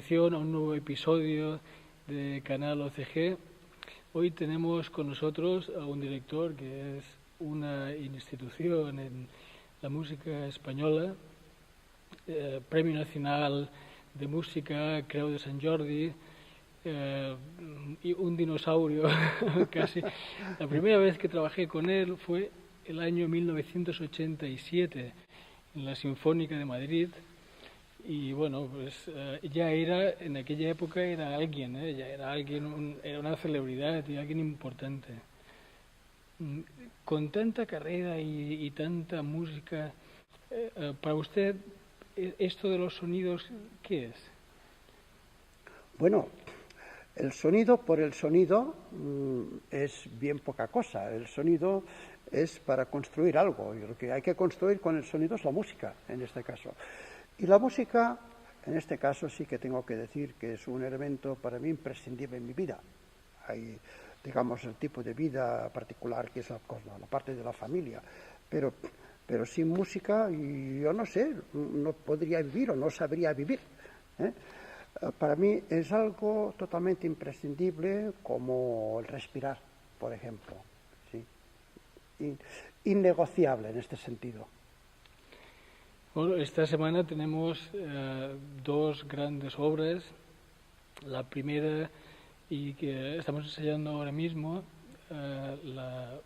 continuación a un nuevo episodio de Canal OCG. Hoy tenemos con nosotros a un director que es una institución en la música española, Premio Nacional de Música, Creu de Sant Jordi, y un dinosaurio casi. La primera vez que trabajé con él fue el año 1987 en la Sinfónica de Madrid. Y bueno, pues ya era, en aquella época era alguien, ya era alguien, era una celebridad y alguien importante. Con tanta carrera y tanta música, para usted, ¿esto de los sonidos qué es? Bueno, el sonido por el sonido es bien poca cosa. El sonido es para construir algo y lo que hay que construir con el sonido es la música, en este caso. Y la música, en este caso, sí que tengo que decir que es un elemento para mí imprescindible en mi vida. Hay, digamos, el tipo de vida particular que es la parte de la familia, pero sin música yo no sé, no podría vivir o no sabría vivir, ¿eh? Para mí es algo totalmente imprescindible como el respirar, por ejemplo, ¿sí? Innegociable en este sentido. Bueno, esta semana tenemos dos grandes obras. La primera, y que estamos ensayando ahora mismo, la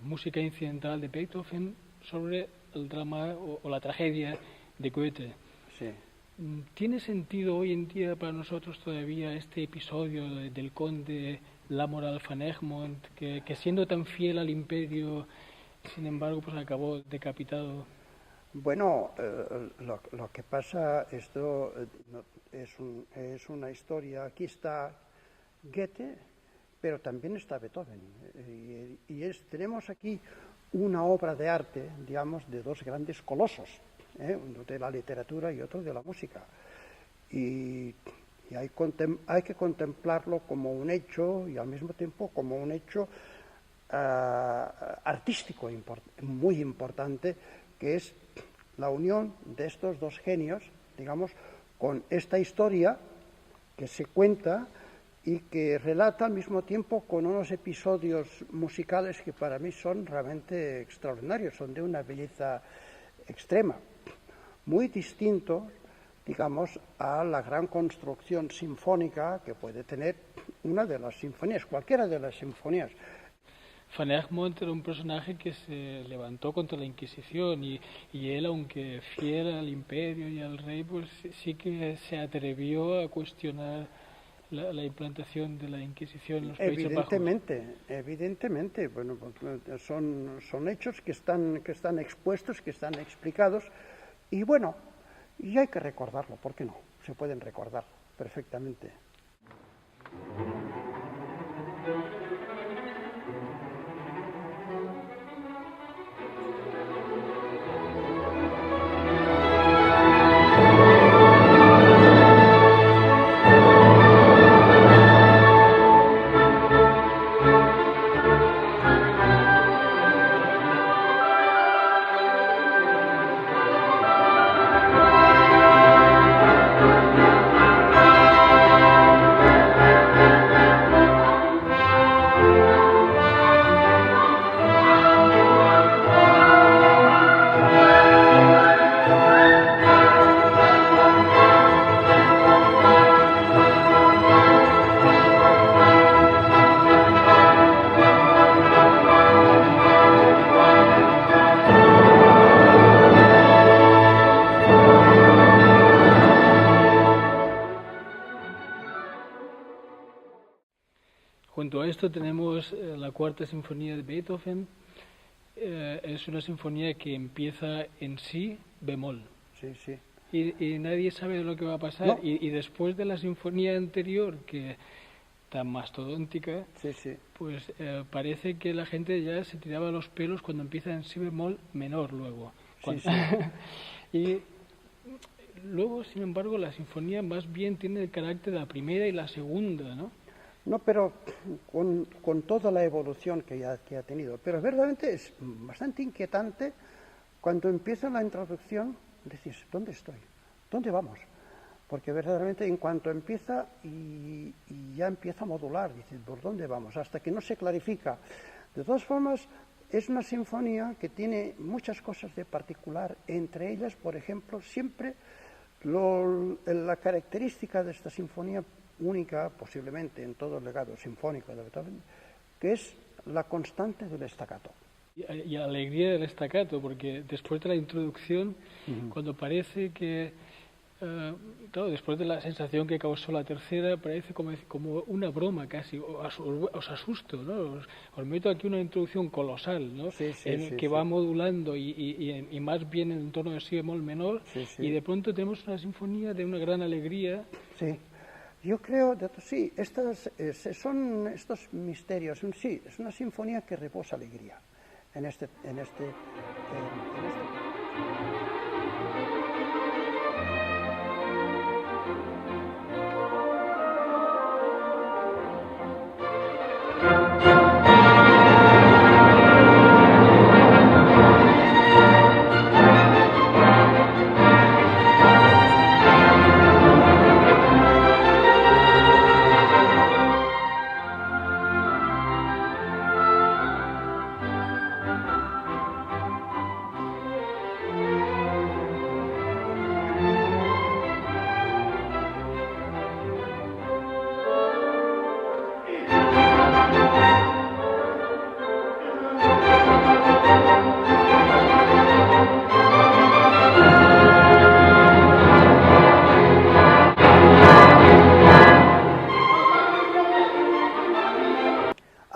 música incidental de Beethoven sobre el drama o la tragedia de Goethe. Sí. ¿Tiene sentido hoy en día para nosotros todavía este episodio del conde Lamoral van Egmond, que siendo tan fiel al imperio, sin embargo, pues acabó decapitado? Bueno, lo que pasa, esto es una historia. Aquí está Goethe, pero también está Beethoven. Tenemos aquí una obra de arte, digamos, de dos grandes colosos, uno de la literatura y otro de la música. Y hay que contemplarlo como un hecho y al mismo tiempo como un hecho artístico muy importante, que es la unión de estos dos genios, digamos, con esta historia que se cuenta y que relata al mismo tiempo con unos episodios musicales que para mí son realmente extraordinarios, son de una belleza extrema, muy distintos, digamos, a la gran construcción sinfónica que puede tener una de las sinfonías, cualquiera de las sinfonías. Van Egmond era un personaje que se levantó contra la Inquisición y él, aunque fiel al imperio y al rey, pues sí que se atrevió a cuestionar la implantación de la Inquisición en los Países Bajos. Evidentemente. Bueno, son hechos que están expuestos, que están explicados y bueno, y hay que recordarlo, ¿por qué no? Se pueden recordar perfectamente. Junto a esto tenemos la Cuarta Sinfonía de Beethoven. Es una sinfonía que empieza en si bemol. Sí. Y nadie sabe lo que va a pasar. No. Y después de la sinfonía anterior, que tan mastodóntica, Sí. pues parece que la gente ya se tiraba los pelos cuando empieza en si bemol menor luego. Sí. Y luego, sin embargo, la sinfonía más bien tiene el carácter de la primera y la segunda, ¿no? No, pero con toda la evolución que ha tenido. Pero verdaderamente es bastante inquietante cuando empieza la introducción, decís, ¿dónde estoy? ¿Dónde vamos? porque verdaderamente en cuanto empieza y ya empieza a modular, dice, ¿por dónde vamos? Hasta que no se clarifica. De todas formas, es una sinfonía que tiene muchas cosas de particular, entre ellas, por ejemplo, siempre la característica de esta sinfonía única, posiblemente en todo el legado sinfónico de Beethoven, que es la constante del staccato. Y alegría del staccato, porque después de la introducción, cuando parece que, claro, después de la sensación que causó la tercera, parece como una broma casi, os asusto, ¿no? Os meto aquí una introducción colosal, ¿no? Que va modulando y más bien en tono de si bemol menor, y de pronto tenemos una sinfonía de una gran alegría. Sí. Yo creo, sí, son estos misterios, sí, es una sinfonía que rebosa alegría en este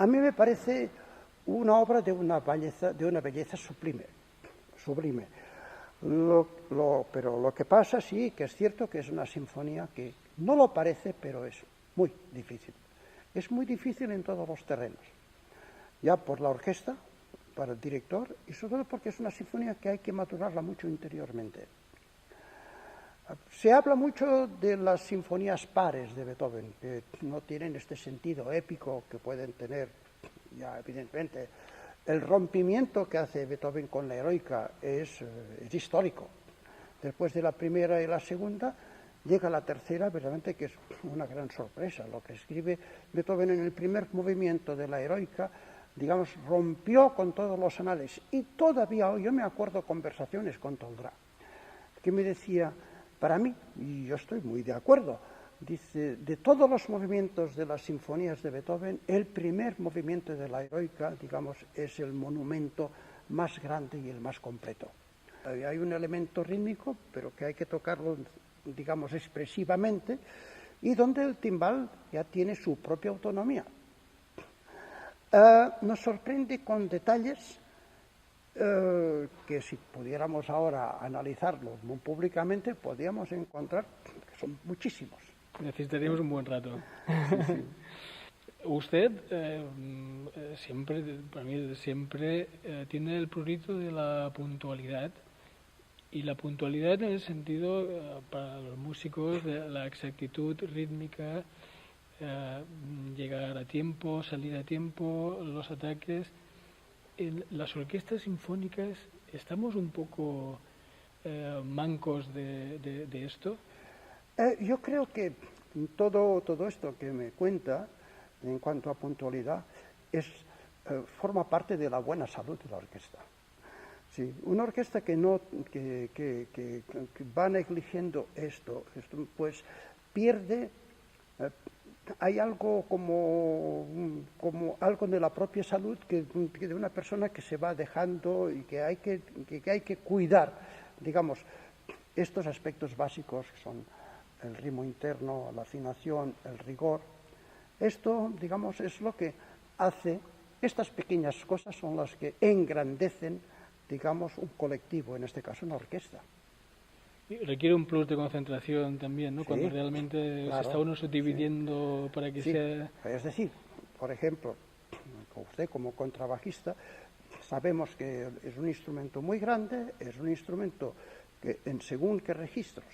A mí me parece una obra de una belleza sublime. Pero lo que pasa, sí, que es cierto que es una sinfonía que no lo parece, pero es muy difícil. Es muy difícil en todos los terrenos. Ya por la orquesta, para el director, y sobre todo porque es una sinfonía que hay que maturarla mucho interiormente. Se habla mucho de las sinfonías pares de Beethoven, que no tienen este sentido épico que pueden tener, ya evidentemente. El rompimiento que hace Beethoven con la Heroica es histórico. Después de la primera y la segunda, llega la tercera, verdaderamente que es una gran sorpresa. Lo que escribe Beethoven en el primer movimiento de la Heroica, digamos, rompió con todos los anales. Y todavía hoy, yo me acuerdo conversaciones con Toldrá, que me decía, para mí, y yo estoy muy de acuerdo, dice, de todos los movimientos de las sinfonías de Beethoven, el primer movimiento de la Heroica, digamos, es el monumento más grande y el más completo. Hay un elemento rítmico, pero que hay que tocarlo, digamos, expresivamente, y donde el timbal ya tiene su propia autonomía. Nos sorprende con detalles que si pudiéramos ahora analizarlos muy públicamente, podríamos encontrar que son muchísimos. Necesitaríamos un buen rato. Sí. Usted para mí siempre tiene el prurito de la puntualidad, y la puntualidad en el sentido, para los músicos, de la exactitud rítmica, llegar a tiempo, salir a tiempo, los ataques. En las orquestas sinfónicas estamos un poco mancos de esto. Yo creo que todo esto que me cuenta en cuanto a puntualidad forma parte de la buena salud de la orquesta. Sí, una orquesta que va negligiendo esto pues pierde. Hay algo como algo de la propia salud que de una persona que se va dejando y que hay que cuidar, digamos, estos aspectos básicos que son el ritmo interno, la afinación, el rigor. Esto, digamos, es lo que hace, estas pequeñas cosas son las que engrandecen, digamos, un colectivo, en este caso una orquesta. Requiere un plus de concentración también, ¿no? Sí, cuando realmente claro, se está uno subdividiendo, sí, para que sea... Es decir, por ejemplo, usted como contrabajista, sabemos que es un instrumento muy grande, es un instrumento que en según qué registros,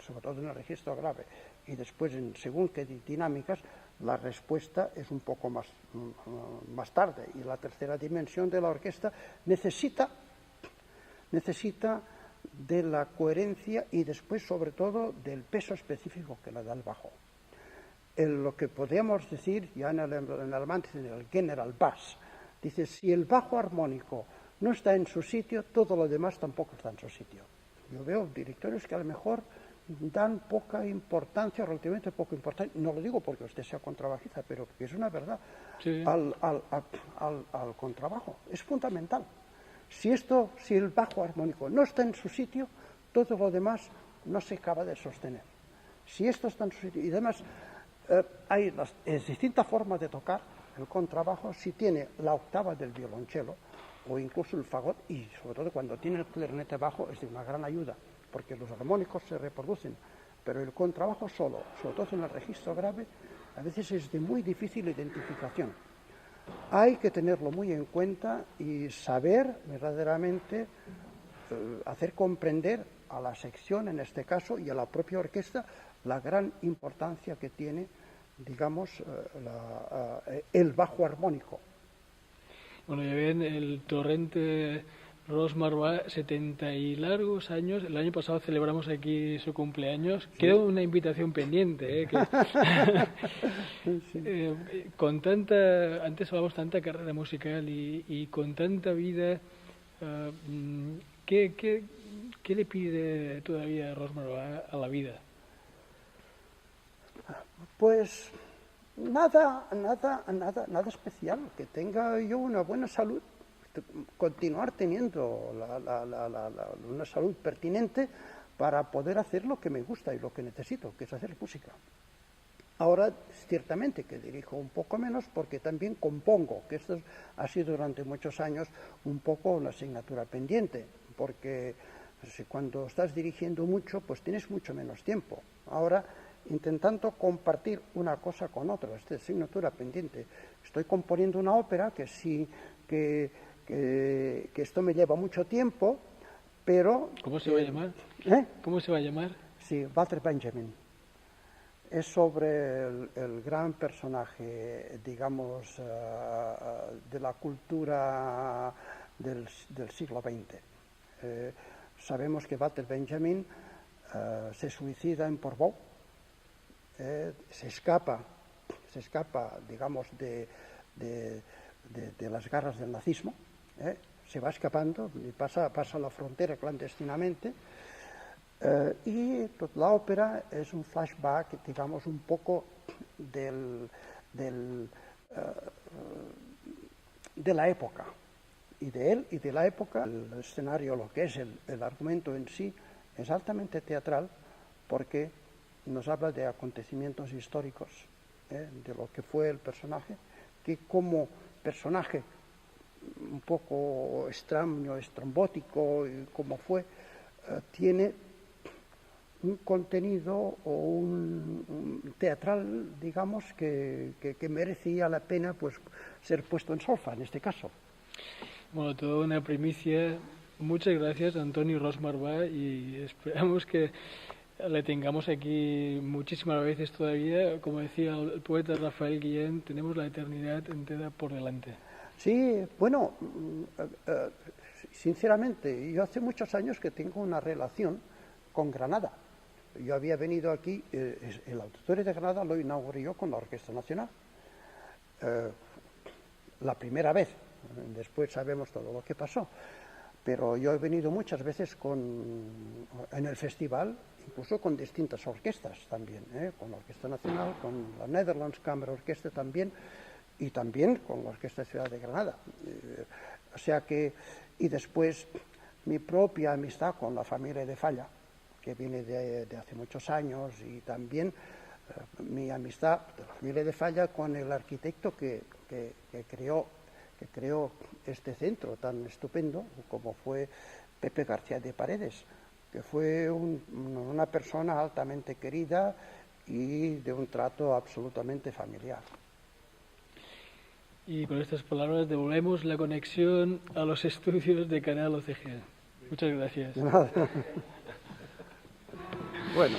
sobre todo en el registro grave, y después en según qué dinámicas, la respuesta es un poco más tarde. Y la tercera dimensión de la orquesta necesita de la coherencia y después, sobre todo, del peso específico que le da el bajo. Lo que podemos decir, ya en alemán dicen el General Bass, dice, si el bajo armónico no está en su sitio, todo lo demás tampoco está en su sitio. Yo veo directores que a lo mejor dan poca importancia, relativamente poca importancia, no lo digo porque usted sea contrabajista, pero que es una verdad, sí, al contrabajo. Es fundamental. Si el bajo armónico no está en su sitio, todo lo demás no se acaba de sostener. Si esto está en su sitio, y además hay distintas formas de tocar el contrabajo, si tiene la octava del violonchelo o incluso el fagot, y sobre todo cuando tiene el clarinete bajo es de una gran ayuda, porque los armónicos se reproducen, pero el contrabajo solo, sobre todo en el registro grave, a veces es de muy difícil identificación. Hay que tenerlo muy en cuenta y saber verdaderamente hacer comprender a la sección, en este caso, y a la propia orquesta, la gran importancia que tiene, digamos, el bajo armónico. Bueno, ya ven, el Torrente Ros Marvá, 70 y largos años. El año pasado celebramos aquí su cumpleaños. Sí. Queda una invitación pendiente, sí. Con tanta, antes hablamos tanta carrera musical y con tanta vida, ¿qué le pide todavía Ros Marvá a la vida? Pues nada especial, que tenga yo una buena salud, continuar teniendo una salud pertinente para poder hacer lo que me gusta y lo que necesito, que es hacer música. Ahora, ciertamente que dirijo un poco menos porque también compongo, que esto ha sido durante muchos años un poco una asignatura pendiente, porque cuando estás dirigiendo mucho, pues tienes mucho menos tiempo. Ahora, intentando compartir una cosa con otra, esta asignatura pendiente. Estoy componiendo una ópera que sí, que esto me lleva mucho tiempo, pero... ¿Cómo se va a llamar? ¿Cómo se va a llamar? Sí, Walter Benjamin. Es sobre el gran personaje, digamos, de la cultura del siglo XX. Sabemos que Walter Benjamin se suicida en Portbou. Se escapa, digamos, de las garras del nazismo, se va escapando y pasa la frontera clandestinamente, y la ópera es un flashback, digamos, un poco de la época, y de él y de la época. El escenario, lo que es el argumento en sí, es altamente teatral, porque nos habla de acontecimientos históricos, de lo que fue el personaje, que como personaje un poco extraño, estrambótico, como fue, tiene un contenido o un teatral, digamos, que merecía la pena pues ser puesto en solfa, en este caso. Bueno, toda una primicia. Muchas gracias, Antonio Ros Marvá, y esperamos que le tengamos aquí muchísimas veces todavía. Como decía el poeta Rafael Guillén, tenemos la eternidad entera por delante. Sí, bueno, sinceramente, yo hace muchos años que tengo una relación con Granada. Yo había venido aquí, el Auditorio de Granada lo inauguré yo con la Orquesta Nacional. La primera vez, después sabemos todo lo que pasó. Pero yo he venido muchas veces en el festival, incluso con distintas orquestas también, con la Orquesta Nacional, con la Netherlands Chamber Orchestra también, y también con la Orquesta Ciudad de Granada. O sea que, y después mi propia amistad con la familia de Falla, que viene de hace muchos años, y también mi amistad de la familia de Falla con el arquitecto que creó este centro tan estupendo como fue Pepe García de Paredes, que fue una persona altamente querida y de un trato absolutamente familiar. Y con estas palabras devolvemos la conexión a los estudios de Canal OCG. Muchas gracias. Bueno.